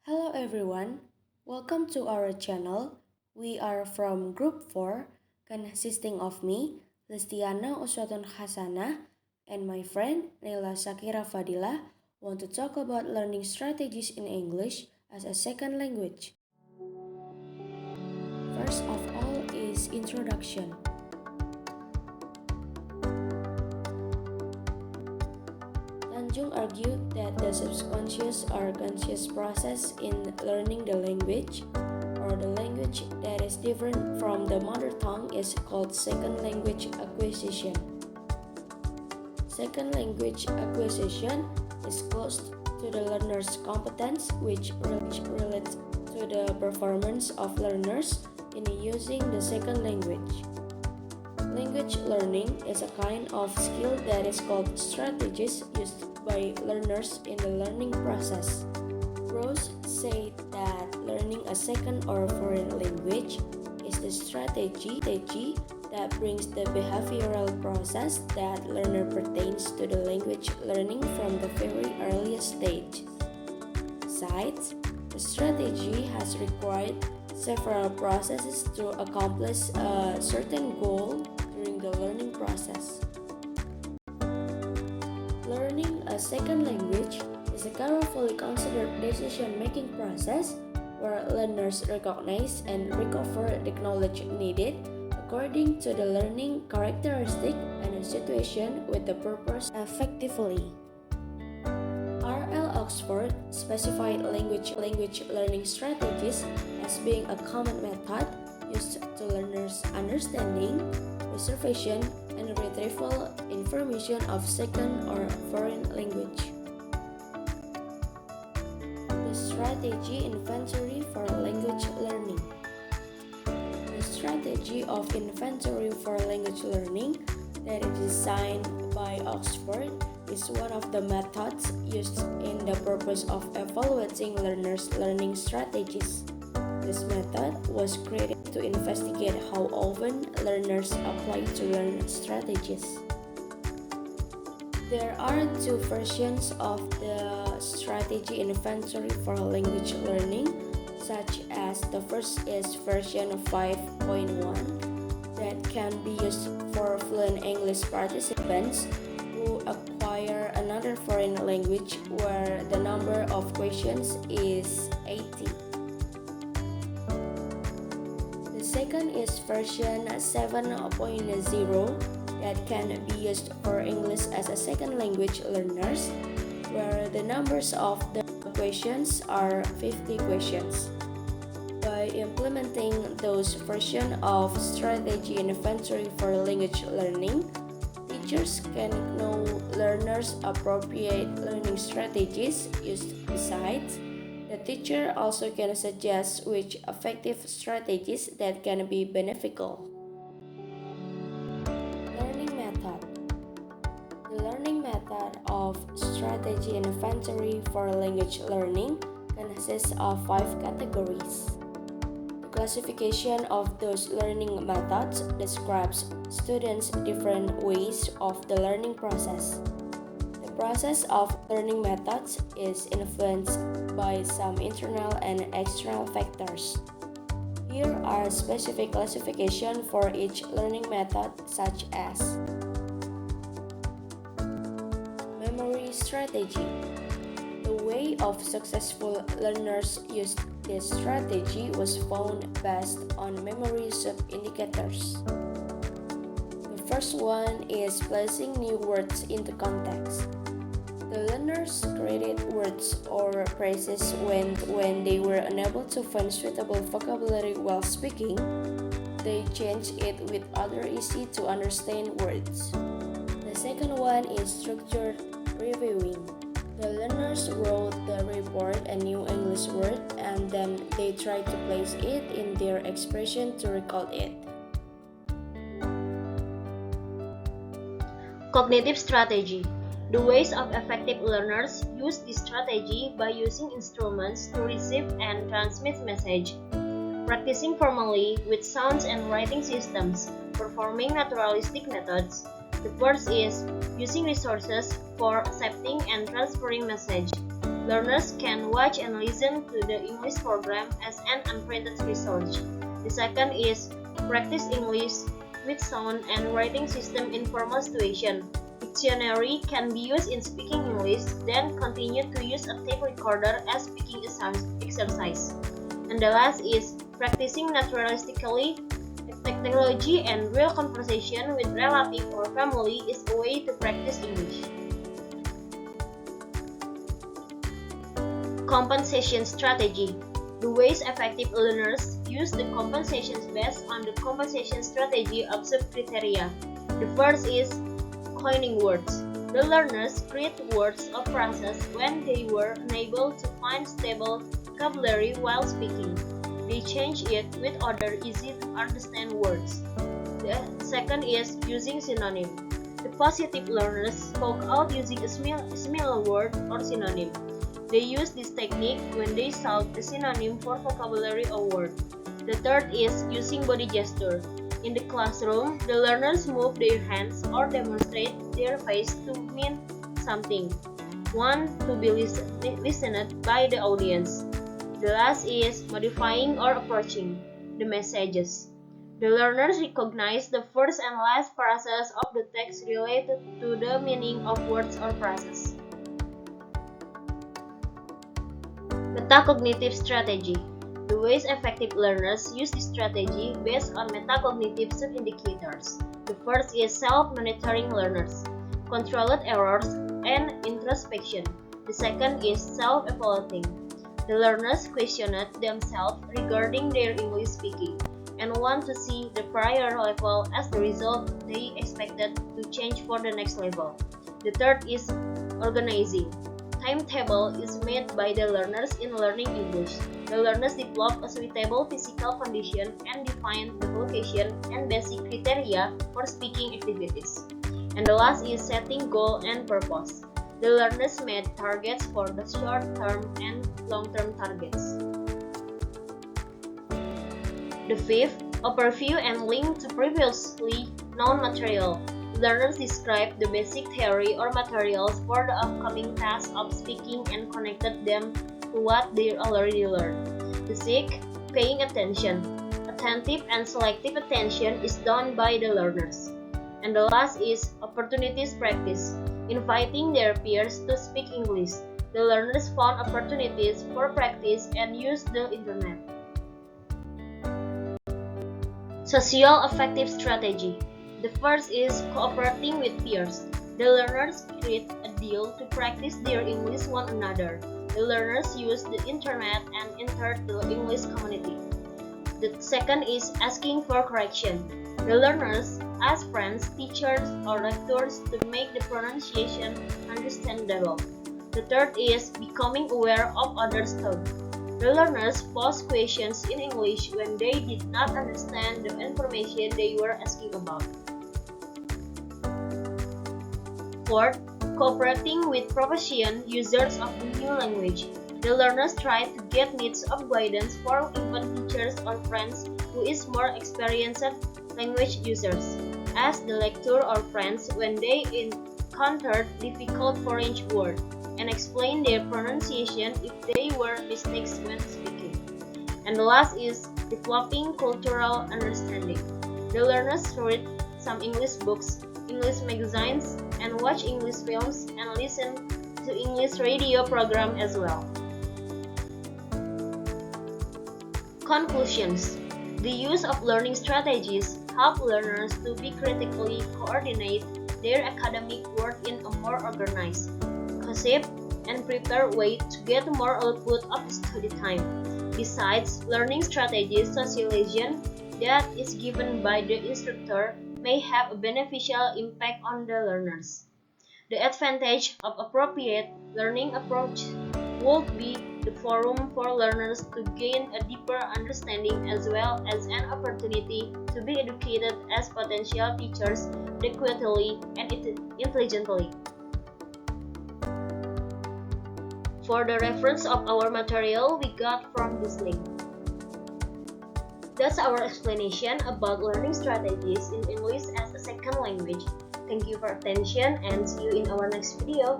Hello everyone, welcome to our channel. We are from Group 4, consisting of me, Listiana Uswatun Hasanah, and my friend Nela Shakira Fadila want to talk about learning strategies in English as a second language. First of all is introduction. Tanjung argued that the subconscious or conscious process in learning the language, or the language that is different from the mother tongue, is called second language acquisition. Second language acquisition is close to the learner's competence, which relates to the performance of learners in using the second language. Language learning is a kind of skill that is called strategies used by learners in the learning process. Rose said that learning a second or foreign language is the strategy that brings the behavioral process that learner pertains to the language learning from the very earliest stage. Besides, the strategy has required several processes to accomplish a certain goal during the learning process. Learning a second language is a carefully considered decision-making process where learners recognize and recover the knowledge needed according to the learning characteristic and the situation with the purpose effectively. R.L. Oxford specified language learning strategies as being a common method used to learners' understanding, preservation, and retrieval information of second or foreign language. The strategy inventory for language learning. The strategy of inventory for language learning that is designed by Oxford is one of the methods used in the purpose of evaluating learners' learning strategies. This method was created to investigate how often learners apply to learn strategies. There are two versions of the strategy inventory for language learning, such as the first is version 5.1 that can be used for fluent English participants who acquire another foreign language where the number of questions is 80. The second is version 7.0 that can be used for English as a second language learners, where the numbers of the questions are 50 questions. By implementing those versions of strategy inventory for language learning, teachers can know learners' appropriate learning strategies used. Besides, the teacher also can suggest which effective strategies that can be beneficial. Learning method. The learning method of strategy inventory for language learning consists of 5 categories. The classification of those learning methods describes students' different ways of the learning process. The process of learning methods is influenced by some internal and external factors. Here are specific classifications for each learning method, such as memory strategy. The way of successful learners used this strategy was found based on memory sub-indicators. The first one is placing new words into context. The learners created words or phrases when they were unable to find suitable vocabulary while speaking. They changed it with other easy to understand words. The second one is structured reviewing. The learners wrote the report a new English word and then they tried to place it in their expression to recall it. Cognitive strategy. The ways of effective learners use this strategy by using instruments to receive and transmit message, practicing formally with sounds and writing systems, performing naturalistic methods. The first is using resources for accepting and transferring message. Learners can watch and listen to the English program as an unprinted resource. The second is practice English with sound and writing system in formal situation. Dictionary can be used in speaking English, then continue to use a tape recorder as speaking exercise. And the last is practicing naturalistically. Technology and real conversation with relative or family is a way to practice English. Compensation strategy. The ways effective learners use the compensations based on the compensation strategy of sub-criteria. The first is coining words. The learners create words or phrases when they were unable to find stable vocabulary while speaking. They change it with other easy-to-understand words. The second is using synonym. The positive learners spoke out using a similar word or synonym. They use this technique when they sought a synonym for vocabulary or word. The third is using body gesture. In the classroom, the learners move their hands or demonstrate their face to mean something. One, to be listened by the audience. The last is modifying or approaching the messages. The learners recognize the first and last phrases of the text related to the meaning of words or phrases. Metacognitive strategy. The ways effective learners use this strategy based on metacognitive sub-indicators. The first is self-monitoring learners, controlled errors, and introspection. The second is self-evaluating. The learners questioned themselves regarding their English speaking and want to see the prior level as the result they expected to change for the next level. The third is organizing. Timetable is made by the learners in learning English. The learners develop a suitable physical condition and define the location and basic criteria for speaking activities. And the last is setting goal and purpose. The learners made targets for the short-term and long-term targets. The fifth, overview and link to previously known material. Learners describe the basic theory or materials for the upcoming task of speaking and connected them to what they already learned. The sixth, paying attention. Attentive and selective attention is done by the learners. And the last is opportunities practice, inviting their peers to speak English. The learners found opportunities for practice and used the internet. Social affective strategy. The first is cooperating with peers. The learners create a deal to practice their English one another. The learners use the internet and enter the English community. The second is asking for correction. The learners ask friends, teachers, or lecturers to make the pronunciation understandable. The third is becoming aware of others' thought. The learners pose questions in English when they did not understand the information they were asking about. Fourth, cooperating with proficient users of the new language. The learners try to get needs of guidance for even teachers or friends who is more experienced language users, as the lecturer or friends when they encountered difficult foreign words, and explain their pronunciation if they were mistakes when speaking. And the last is developing cultural understanding. The learners read some English books, English magazines, and watch English films and listen to English radio program as well. Conclusions. The use of learning strategies help learners to be critically coordinate their academic work in a more organized, cohesive, and prepared way to get more output of study time. Besides, learning strategies socialization that is given by the instructor may have a beneficial impact on the learners. The advantage of appropriate learning approach would be the forum for learners to gain a deeper understanding as well as an opportunity to be educated as potential teachers adequately and intelligently. For the reference of our material, we got from this link. That's our explanation about learning strategies in English as a second language. Thank you for attention and see you in our next video.